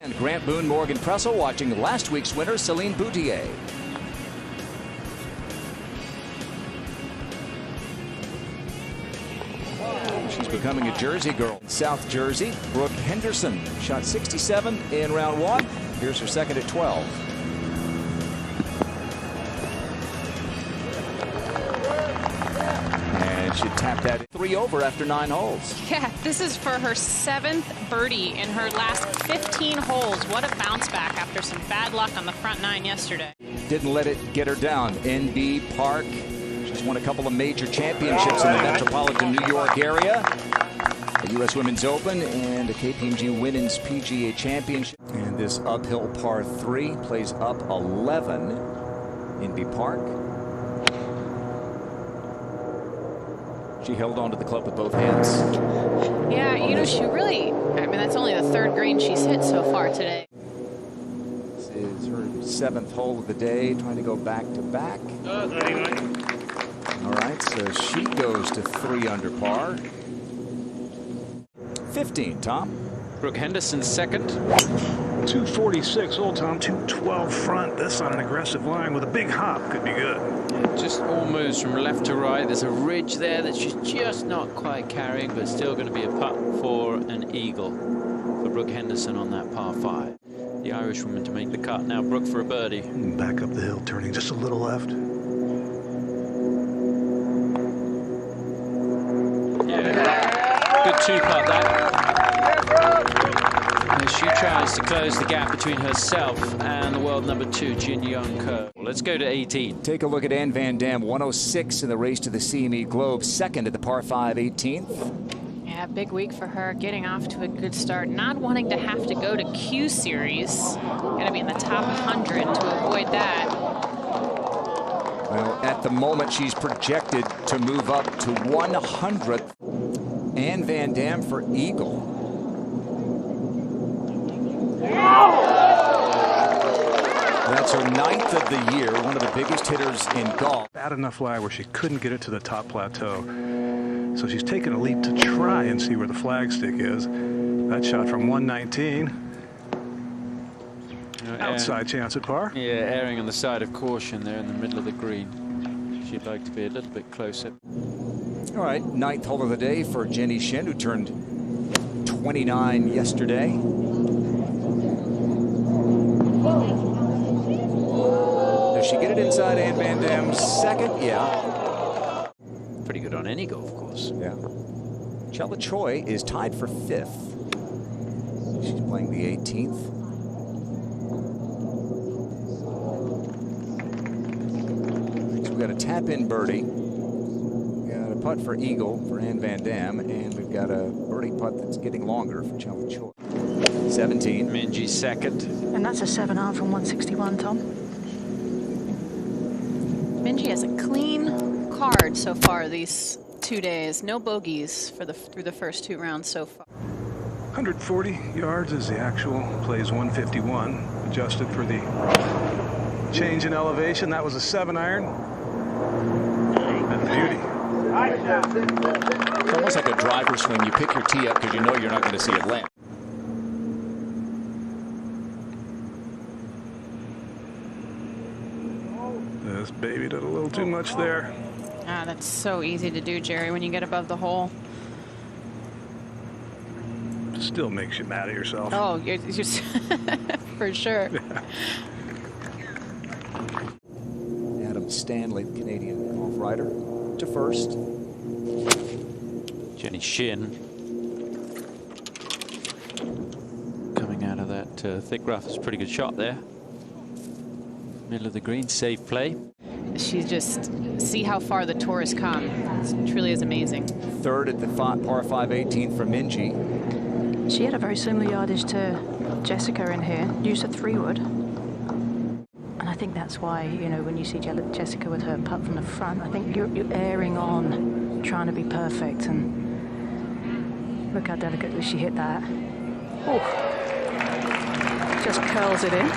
And Grant Boone, Morgan Pressel watching last week's winner, Celine Boutier. She's becoming a Jersey girl. South Jersey, Brooke Henderson shot 67 in round 1. Here's her second at 12. And she tapped that 3 over after 9 holes. Yeah, this is for her 7th birdie in her last 15 holes. What a bounce back after some bad luck on the front 9 yesterday. Didn't let it get her down. NB Park. She's won a couple of major championships in the metropolitan New York area. The U.S. Women's Open and the KPMG Women's PGA Championship. And this uphill par 3 plays up 11. NB Park. She held on to the club with both hands. Yeah, you know, she really, I mean, that's only the 3rd green she's hit so far today. This is her 7th hole of the day, trying to go back to back. All right, so she goes to 3 under par. 15, Tom. Brooke Henderson second. 246 old Tom, 212 front. This on an aggressive line with a big hop could be good. Just almost from left to right. There's a ridge there that she's just not quite carrying, but still going to be a putt for an eagle for Brooke Henderson on that par 5. The Irish woman to make the cut. Now Brooke for a birdie. Back up the hill, turning just a little left. Yeah, good 2-putt that. As she tries to close the gap between herself and the world number 2, Jin Young Ko. Let's go to 18. Take a look at Ann Van Dam, 106 in the race to the CME Globe, second at the par 5 18th. Yeah, big week for her, getting off to a good start, not wanting to have to go to Q Series. Got to be in the top 100 to avoid that. Well, at the moment, she's projected to move up to 100th. Ann Van Dam for eagle. That's her 9th of the year, one of the biggest hitters in golf. Bad enough lie where she couldn't get it to the top plateau. So she's taken a leap to try and see where the flagstick is. That shot from 119. Outside chance at par. Yeah, erring on the side of caution there in the middle of the green. She'd like to be a little bit closer. All right, 9th hole of the day for Jenny Shin, who turned 29 yesterday. Does she get it inside Ann Van Dam's second? Yeah. Pretty good on any golf course. Yeah. Chella Choi is tied for 5th. She's playing the 18th. So we've got a tap-in birdie. We got a putt for eagle for Ann Van Dam, and we've got a birdie putt that's getting longer for Chella Choi. 17. Minji second. And that's a 7-iron from 161, Tom. Minji has a clean card so far these 2 days. No bogeys for through the first 2 rounds so far. 140 yards is the actual. Plays 151. Adjusted for the change in elevation. That was a 7-iron. And the beauty. It's almost like a driver swing. You pick your tee up because you know you're not going to see it land. This baby did a little too much there. Ah, that's so easy to do, Jerry, when you get above the hole. Still makes you mad at yourself. Oh, you're for sure. Adam Stanley, the Canadian golf writer, to first. Jenny Shin coming out of that thick rough. It's a pretty good shot there. Middle of the green, safe play. She's just, see how far the tour has come. It truly is amazing. 3rd at the par 5 18th for Minji. She had a very similar yardage to Jessica in here. Used a 3-wood. And I think that's why, you know, when you see Jessica with her putt from the front, I think you're erring on trying to be perfect. And look how delicately she hit that. Ooh. Just curls it in.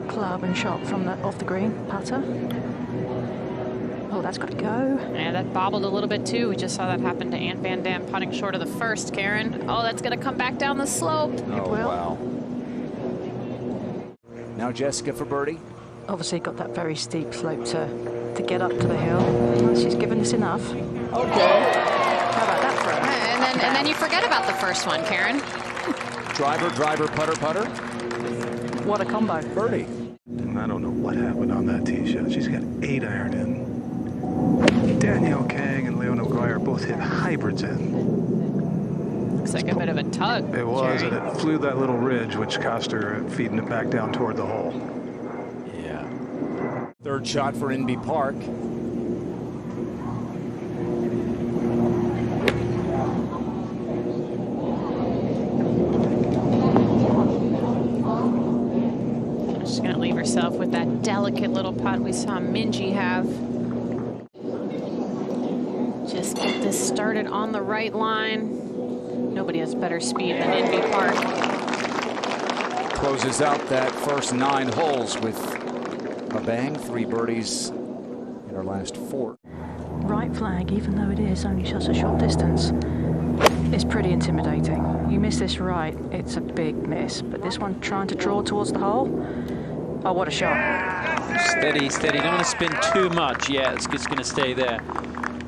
Club and shot from the off the green putter. Oh, that's got to go. Yeah, that bobbled a little bit too. We just saw that happen to Ann Van Dam putting short of the first, Karen. Oh, that's going to come back down the slope. Oh, wow. Now Jessica for birdie. Obviously got that very steep slope to get up to the hill. Well, she's given us enough. Okay. How about that throw? And then you forget about the first one, Karen. Driver, driver, putter, putter. What a combo. Birdie. I don't know what happened on that tee shot. She's got 8 iron in. Danielle Kang and Leona Guire both hit hybrids in. Looks like a bit of a tug. It was, Jerry. and it flew that little ridge, which cost her feeding it back down toward the hole. Yeah. Third shot for Inby Park. She's going to leave herself with that delicate little putt we saw Minjee have. Just get this started on the right line. Nobody has better speed than Inby Park. Closes out that first 9 holes with a bang. 3 birdies in her last 4. Right flag, even though it is only just a short distance, is pretty intimidating. You miss this right, it's a big miss. But this one trying to draw towards the hole. Oh, what a shot. Steady, steady. Don't want to spin too much. Yeah, it's just going to stay there.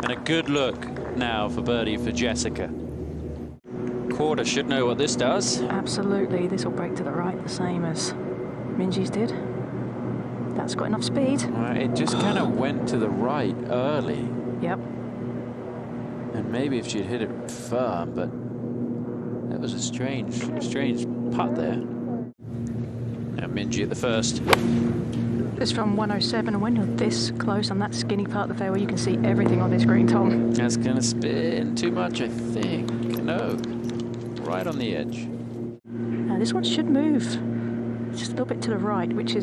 And a good look now for birdie for Jessica. Quarter should know what this does. Absolutely, this will break to the right, the same as Minjee's did. That's got enough speed. It just kind of went to the right early. Yep. And maybe if she'd hit it firm, but that was a strange putt there. Now Minjee at the first. It's from 107, and when you're this close on that skinny part of the fairway, you can see everything on this green, Tom. That's going to spin too much, I think. No. Right on the edge. Now this one should move just a little bit to the right, which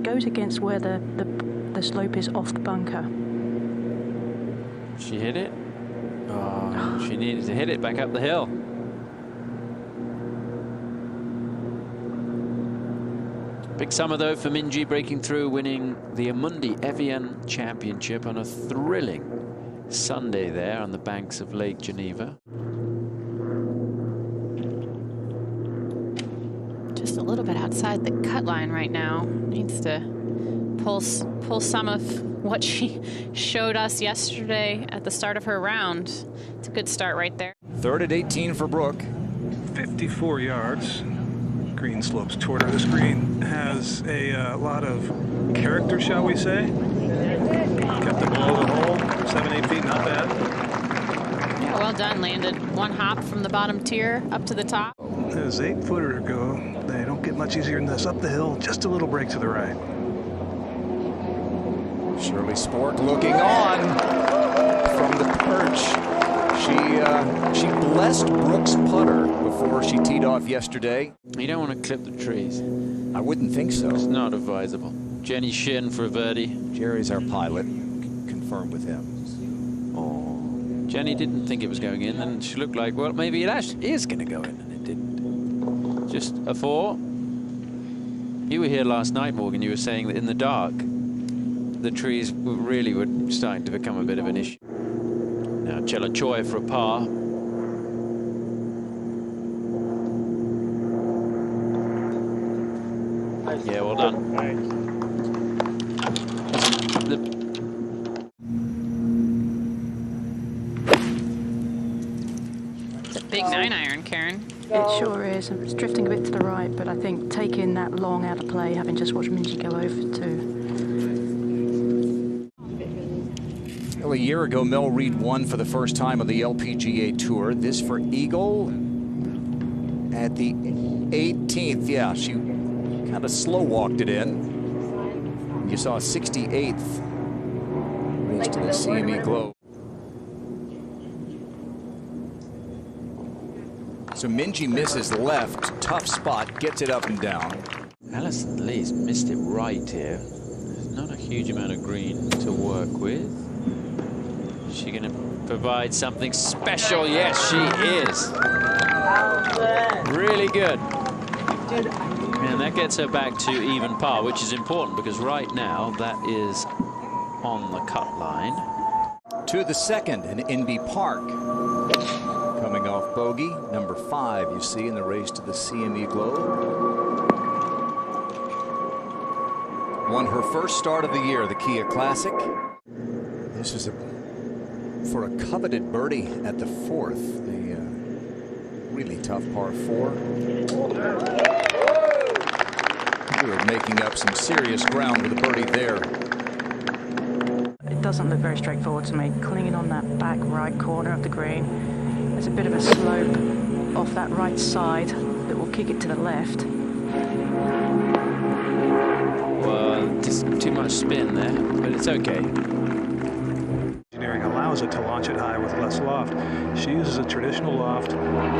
goes against where the slope is off the bunker. She hit it. Oh, she needed to hit it back up the hill. Big summer though for Minjee, breaking through, winning the Amundi Evian Championship on a thrilling Sunday there on the banks of Lake Geneva. Just a little bit outside the cut line right now. Needs to pull some of what she showed us yesterday at the start of her round. It's a good start right there. Third at 18 for Brooke. 54 yards. Green slopes toward her. This green has a lot of character, shall we say. Kept it below the hole. 7-8 feet, not bad. Yeah, well done. Landed one hop from the bottom tier up to the top. As 8-footer go, they don't get much easier than this. Up the hill, just a little break to the right. Shirley Spork looking on from the perch. She blessed Brooks' putter before she teed off yesterday. You don't want to clip the trees. I wouldn't think so. It's not advisable. Jenny Shin for a birdie. Jerry's our pilot. Confirmed with him. Oh, Jenny didn't think it was going in, and she looked like, well, maybe it actually is going to go in, and it didn't. Just a 4. You were here last night, Morgan. You were saying that in the dark, the trees really were starting to become a bit of an issue. Now Chella Choi for a par. Yeah, well done. It's a big 9-iron, Karen. It sure is. It's drifting a bit to the right, but I think taking that long out of play, having just watched Minjee go over to. Well, a year ago, Mel Reid won for the first time on the LPGA Tour. This for Eagle at the 18th. Yeah, she kind of slow walked it in. You saw a 68th race to the CME Globe. So Minjee misses left, tough spot, gets it up and down. Alison Lee's missed it right here. There's not a huge amount of green to work with. Is she going to provide something special? Yes, she is. Really good. And that gets her back to even par, which is important because right now that is on the cut line. To the second in Inby Park. Coming off bogey, number 5, you see, in the race to the CME Globe. Won her first start of the year, the Kia Classic. This is for a coveted birdie at the 4th. The really tough par 4. We were making up some serious ground with a birdie there. It doesn't look very straightforward to me. Clinging on that back right corner of the green. There's a bit of a slope off that right side that will kick it to the left. Well, just too much spin there, but it's okay. Engineering allows it to launch it high with less loft. She uses a traditional loft.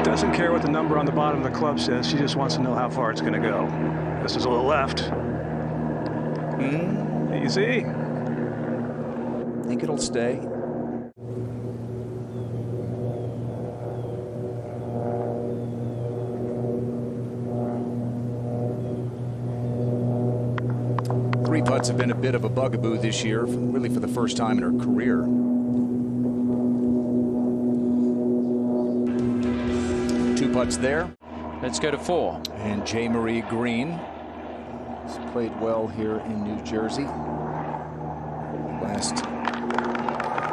Doesn't care what the number on the bottom of the club says. She just wants to know how far it's going to go. This is a little left. Easy. I think it'll stay. Three putts have been a bit of a bugaboo this year, really for the first time in her career. Two putts there. Let's go to 4. And J. Marie Green has played well here in New Jersey. Last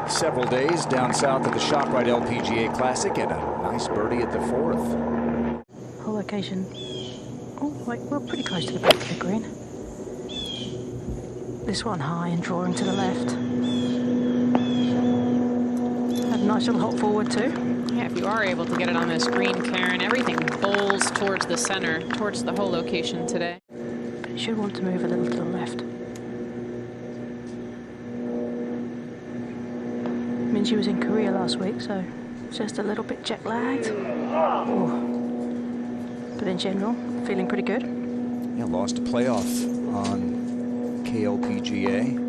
several days down south at the ShopRite LPGA Classic, and a nice birdie at the 4th. Whole occasion. Oh, wait, we're pretty close to the back of the green. This one high and drawing to the left. Had a nice little hop forward too. Yeah, if you are able to get it on this green, Karen, everything bowls towards the center, towards the hole location today. You should want to move a little to the left. Minji was in Korea last week, so just a little bit jet lagged. Oh. But in general, feeling pretty good. Yeah, lost a playoff on KLPGA.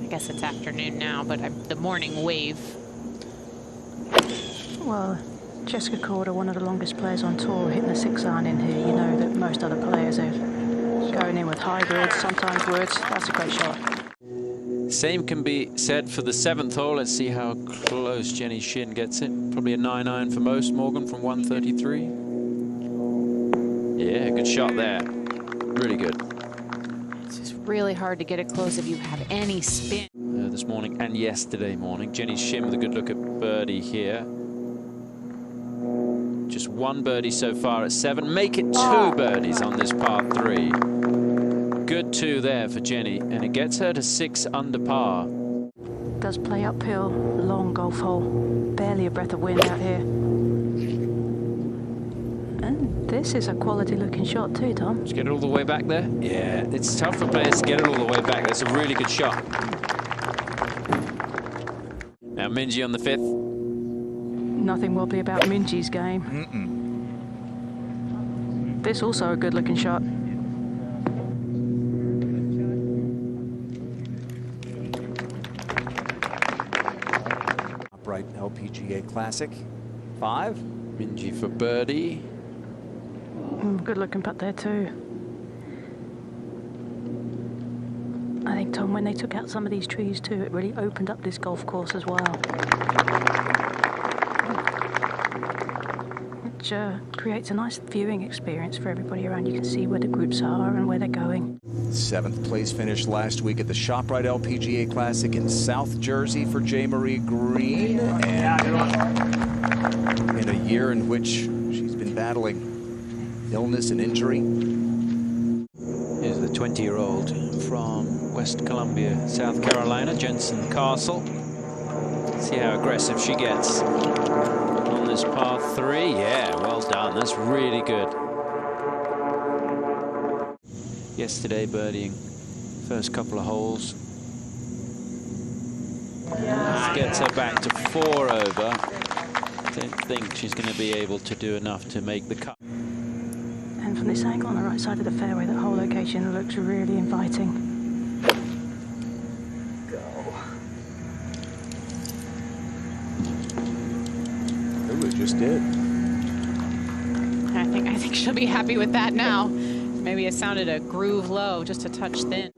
I guess it's afternoon now, but the morning wave. Well, Jessica Corder, one of the longest players on tour, hitting a 6-iron in here. You know that most other players are going in with hybrids, sometimes woods. That's a great shot. Same can be said for the 7th hole. Let's see how close Jenny Shin gets it. Probably a 9-iron for most, Morgan, from 133. Yeah, good shot there. Really good. It's just really hard to get it close if you have any spin. This morning and yesterday morning. Jenny Shin with a good look at birdie here. Just one birdie so far at 7. Make it 2 birdies on this par 3. Good 2 there for Jenny, and it gets her to 6 under par. Does play uphill, long golf hole. Barely a breath of wind out here. And this is a quality looking shot too, Tom. Just get it all the way back there. Yeah, it's tough for players to get it all the way back. That's a really good shot. Now Minji on the 5th. Nothing wobbly about Minji's game. This also a good looking shot. Upright LPGA Classic. 5. Minji for birdie. Good looking putt there too. I think, Tom, when they took out some of these trees too, it really opened up this golf course as well. Which creates a nice viewing experience for everybody around. You can see where the groups are and where they're going. 7th place finish last week at the ShopRite LPGA Classic in South Jersey for J. Marie Green. And in a year in which she's been battling illness and injury. Here's the 20-year-old from West Columbia, South Carolina, Jensen Castle. See how aggressive she gets on this par 3. Yeah, well done. That's really good. Yesterday, birdieing first couple of holes. Gets her back to 4 over. Don't think she's going to be able to do enough to make the cut. And from this angle on the right side of the fairway, that whole location looks really inviting. Ooh, it just did. I think she'll be happy with that now. Maybe it sounded a groove low, just a touch thin.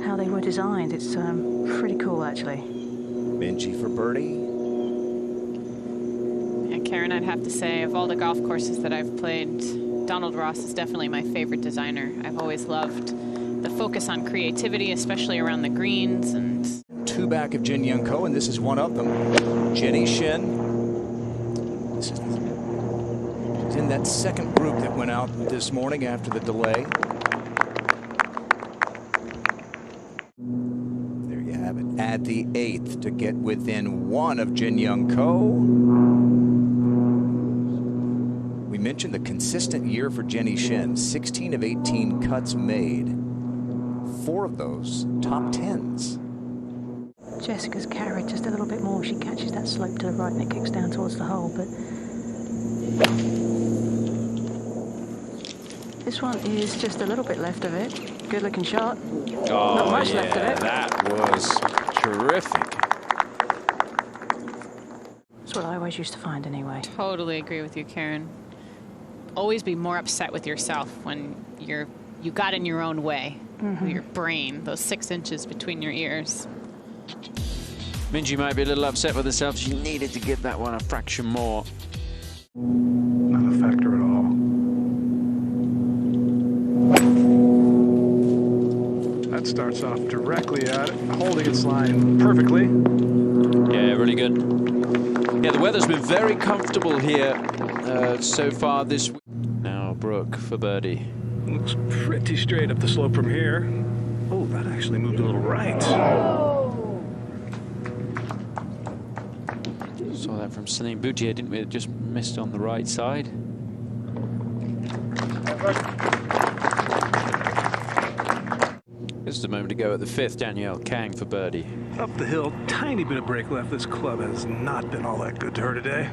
how they were designed. It's pretty cool, actually. Minjee for birdie. Yeah, Karen, I'd have to say, of all the golf courses that I've played, Donald Ross is definitely my favorite designer. I've always loved the focus on creativity, especially around the greens. And 2 back of Jin Young Ko, and this is one of them. Jenny Shin. This is she's in that second group that went out this morning after the delay. There you have it. Add the 8th to get within 1 of Jin Young Ko. We mentioned the consistent year for Jenny Shin. 16 of 18 cuts made. 4 of those top 10s. Jessica's carried just a little bit more. She catches that slope to the right and it kicks down towards the hole, but this one is just a little bit left of it. Good looking shot. Oh, Not much yeah, left of it. that was terrific. That's what I always used to find anyway. totally agree with you, Karen. Always be more upset with yourself when you got in your own way. Your brain, those 6 inches between your ears. Minjee might be a little upset with herself. She needed to get that one a fraction more. Not a factor at all. That starts off directly at it, holding its line perfectly. Yeah, really good. Yeah, the weather's been very comfortable here so far this week. Now Brooke for birdie. Looks pretty straight up the slope from here. Oh, that actually moved a little right. Saw that from Celine Boutier, didn't we? It just missed on the right side. This is the moment to go at the 5th. Danielle Kang for birdie. Up the hill, tiny bit of break left. This club has not been all that good to her today.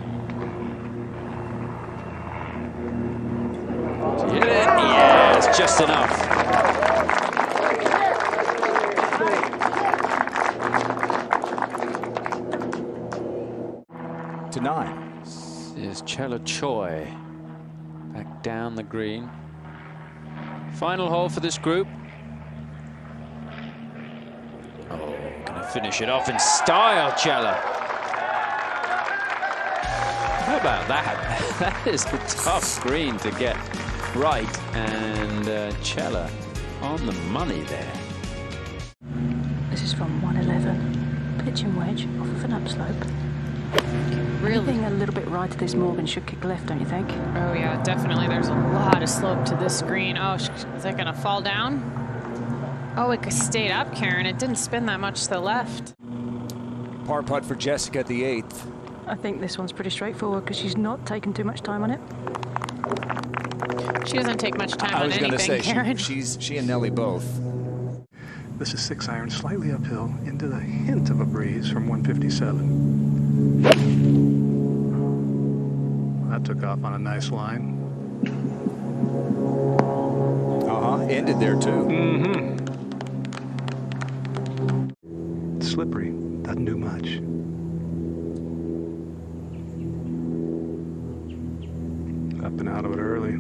Hit it! Yes, just enough. To 9. This is Chella Choi. Back down the green. Final hole for this group. Oh, gonna finish it off in style, Chella. How about that? That is the tough green to get right, and Chella on the money there. This is from 111. Pitching wedge off of an upslope. Really? Anything a little bit right of this Morgan should kick left, don't you think? Oh, yeah, definitely. There's a lot of slope to this green. Oh, is that going to fall down? Oh, it stayed up, Karen. It didn't spin that much to the left. Par putt for Jessica at the 8th. I think this one's pretty straightforward because she's not taken too much time on it. She doesn't take much time I on was going to anything, say, Karen. she and Nelly both. This is 6 iron, slightly uphill, into the hint of a breeze from 157. That took off on a nice line. Ended there too. Slippery, doesn't do much. Up and out of it early.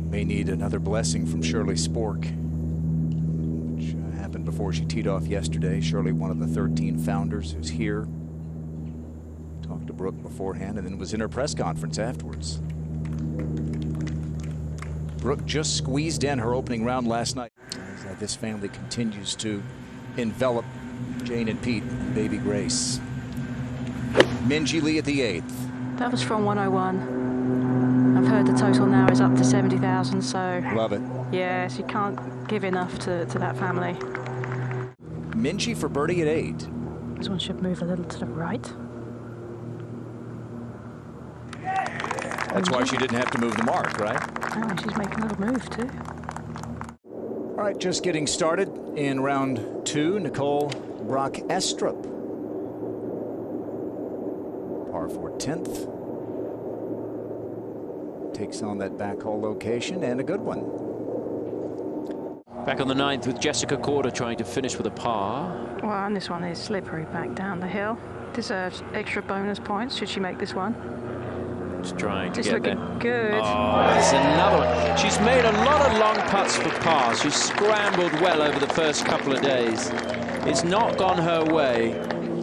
May need another blessing from Shirley Spork, which happened before she teed off yesterday. Shirley, one of the 13 founders, who's here. Talked to Brooke beforehand and then was in her press conference afterwards. Brooke just squeezed in her opening round last night. As this family continues to envelop Jane and Pete and baby Grace. Minjee Lee at the 8th. That was from 101. I've heard the total now is up to 70,000, so... Love it. Yes, you can't give enough to that family. Minjee for birdie at 8. This one should move a little to the right. That's why she didn't have to move the mark, right? Oh, she's making a little move too. All right, just getting started in round 2. Nicole Brock Estrup. Par 4 10th. Takes on that back hole location, and a good one. Back on the 9th with Jessica Korda trying to finish with a par. Well, and this one is slippery back down the hill. Deserves extra bonus points should she make this one. Just trying to It's get there. looking good. Oh, that's another one. She's made a lot of long putts for par. She's scrambled well over the first couple of days. It's not gone her way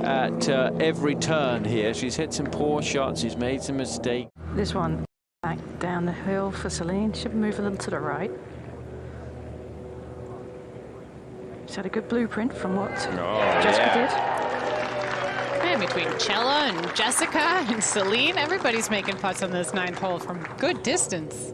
at every turn here. She's hit some poor shots. She's made some mistakes. This one back down the hill for Celine. Should move a little to the right. She's had a good blueprint from what Jessica did. And between Chella and Jessica and Celine, everybody's making putts on this 9th hole from good distance.